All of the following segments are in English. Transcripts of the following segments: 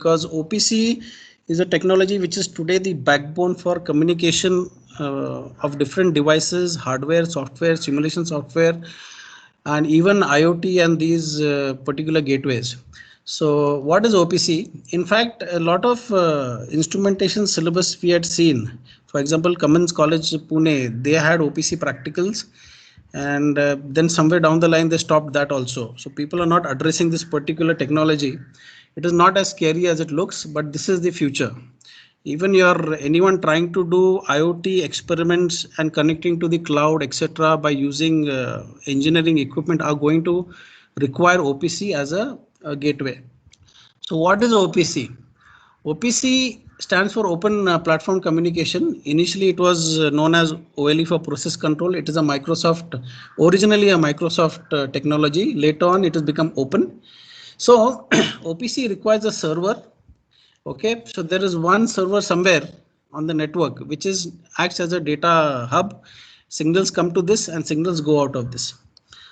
because OPC is a technology which is today the backbone for communication of different devices, hardware, software, simulation software, and even IoT and these particular gateways. So what is OPC? In fact, a lot of instrumentation syllabus we had seen. For example, Cummins College, Pune, they had OPC practicals, and then somewhere down the line they stopped that also. So people are not addressing this particular technology. It is not as scary as it looks, but this is the future. Even anyone trying to do IoT experiments and connecting to the cloud, etc., by using engineering equipment are going to require OPC as a gateway. So what is OPC? OPC stands for Open Platform Communication. Initially, it was known as OLE for process control. It is originally a Microsoft technology. Later on, it has become open. So OPC requires a server. Okay, so there is one server somewhere on the network which acts as a data hub. Signals come to this and signals go out of this.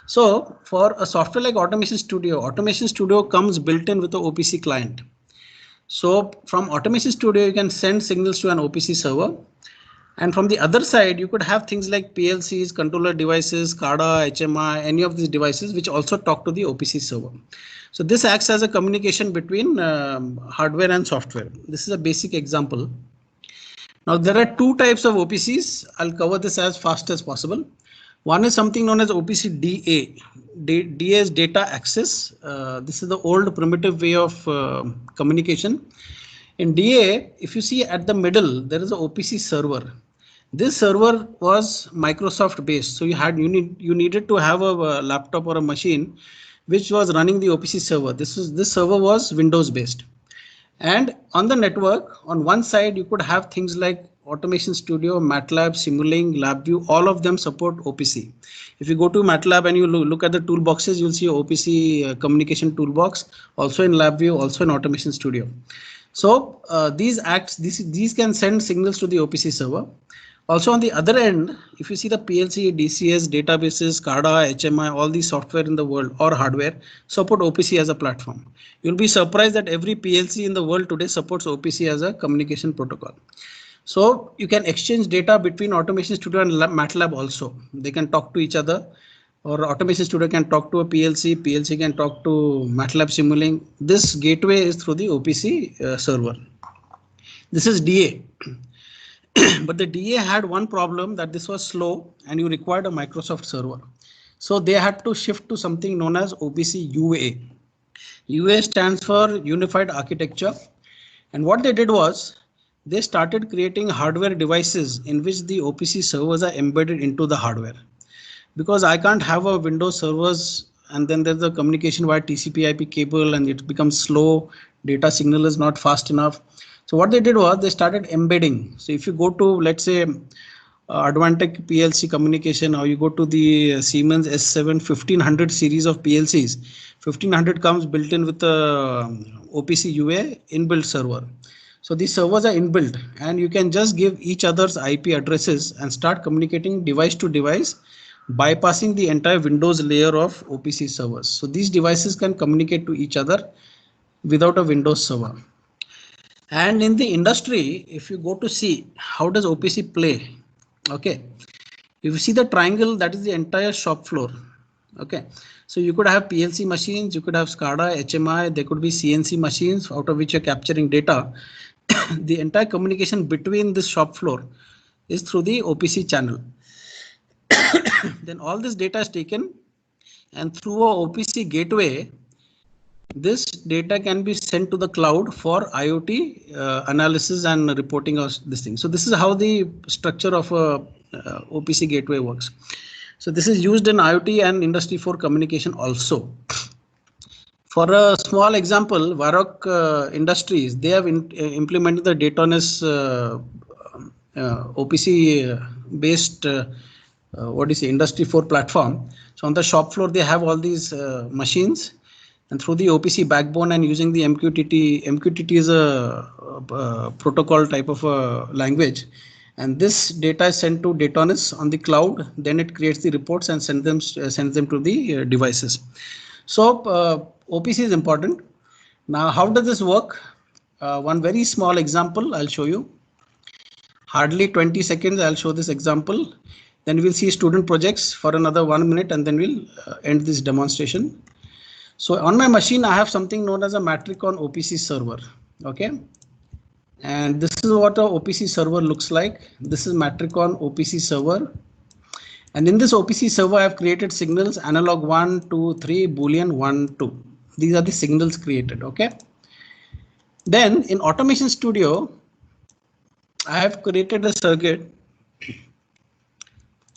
So for a software like Automation Studio comes built in with the OPC client. So from Automation Studio, you can send signals to an OPC server. And from the other side, you could have things like PLCs, controller devices, SCADA, HMI, any of these devices which also talk to the OPC server. So this acts as a communication between hardware and software. This is a basic example. Now there are two types of OPCs. I'll cover this as fast as possible. One is something known as OPC DA. DA is data access. This is the old primitive way of communication. In DA, if you see at the middle, there is a OPC server. This server was Microsoft based. So you needed to have a laptop or a machine which was running the OPC server. This server was Windows based. And on the network, on one side, you could have things like Automation Studio, MATLAB, Simulink, LabVIEW, all of them support OPC. If you go to MATLAB and you look at the toolboxes, you'll see OPC communication toolbox, also in LabVIEW, also in Automation Studio. So these can send signals to the OPC server. Also on the other end, if you see the PLC, DCS, databases, SCADA, HMI, all these software in the world or hardware support OPC as a platform. You'll be surprised that every PLC in the world today supports OPC as a communication protocol. So you can exchange data between Automation Studio and MATLAB also. They can talk to each other, or Automation Studio can talk to a PLC, PLC can talk to MATLAB Simulink. This gateway is through the OPC server. This is DA. But the DA had one problem, that this was slow and you required a Microsoft server. So they had to shift to something known as OPC UA. UA stands for Unified Architecture. And what they did was they started creating hardware devices in which the OPC servers are embedded into the hardware. Because I can't have a Windows servers and then there's a communication via TCP/IP cable and it becomes slow, data signal is not fast enough. So what they did was they started embedding. So if you go to, let's say, Advantech PLC communication, or you go to the Siemens S7 1500 series of PLCs, 1500 comes built in with the OPC UA inbuilt server. So these servers are inbuilt and you can just give each other's IP addresses and start communicating device to device, bypassing the entire Windows layer of OPC servers. So these devices can communicate to each other without a Windows server. And in the industry, if you go to see how does OPC play, okay, if you see the triangle, that is the entire shop floor. Okay, so you could have PLC machines, you could have SCADA, HMI, there could be CNC machines out of which you're capturing data. The entire communication between this shop floor is through the OPC channel. Then all this data is taken and through a OPC gateway, this data can be sent to the cloud for IoT analysis and reporting of this thing. So this is how the structure of a OPC gateway works. So this is used in IoT and Industry 4 communication also. For a small example, Varroc Industries, they have implemented the Daytoness OPC based Industry 4 platform. So on the shop floor, they have all these machines. And through the OPC backbone and using the MQTT, MQTT is a protocol type of a language. And this data is sent to Daytoness on the cloud. Then it creates the reports and sends them to the devices. So OPC is important. Now, how does this work? one very small example I'll show you. Hardly 20 seconds I'll show this example. Then we'll see student projects for another 1 minute and then we'll end this demonstration. So on my machine I have something known as a Matricon OPC server. Okay. And this is what a OPC server looks like. This is Matricon OPC server. And in this OPC server, I have created signals analog 1, 2, 3, Boolean 1, 2. These are the signals created. OK. Then in Automation Studio, I have created a circuit.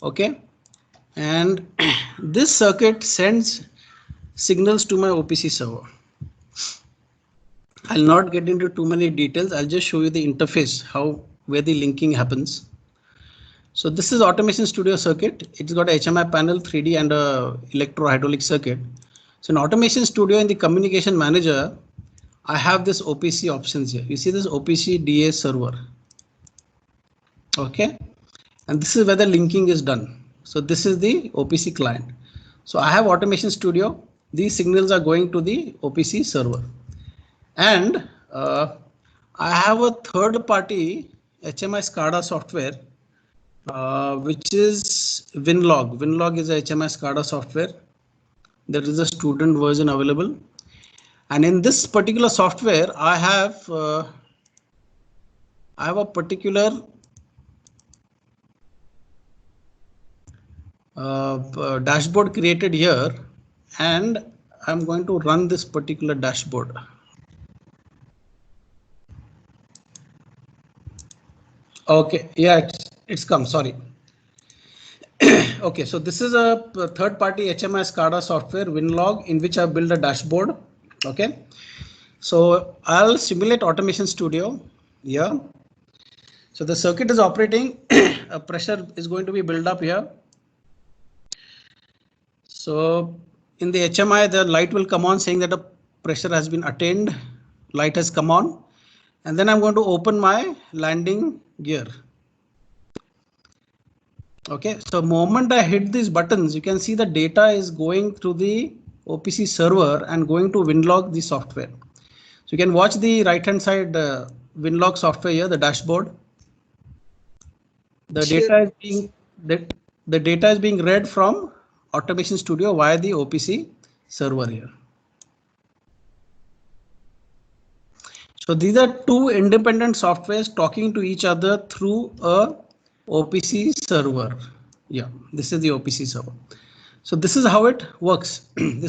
OK. And this circuit sends signals to my OPC server. I'll not get into too many details. I'll just show you the interface, where the linking happens. So this is Automation Studio circuit. It's got a HMI panel, 3D and a electro-hydraulic circuit. So in Automation Studio, in the communication manager, I have this OPC options here. You see this OPC DA server. Okay. And this is where the linking is done. So this is the OPC client. So I have Automation Studio. These signals are going to the OPC server. And I have a third party HMI SCADA software, which is WinLog. WinLog is a HMI SCADA software. There is a student version available. And in this particular software, I have a particular dashboard created here, and I'm going to run this particular dashboard. Okay, yeah, it's come, sorry. Okay, so this is a third-party HMI SCADA software, WinLog, in which I build a dashboard. Okay, so I'll simulate Automation Studio. Yeah, so the circuit is operating. A pressure is going to be built up here. So in the HMI, the light will come on saying that a pressure has been attained. Light has come on. And then I'm going to open my landing gear. Okay, so the moment I hit these buttons, you can see the data is going through the OPC server and going to WinLog, the software. So you can watch the right hand side WinLog software here, the dashboard. The data is being read from Automation Studio via the OPC server here. So these are two independent softwares talking to each other through a OPC server. Yeah, this is the OPC server. So this is how it works. This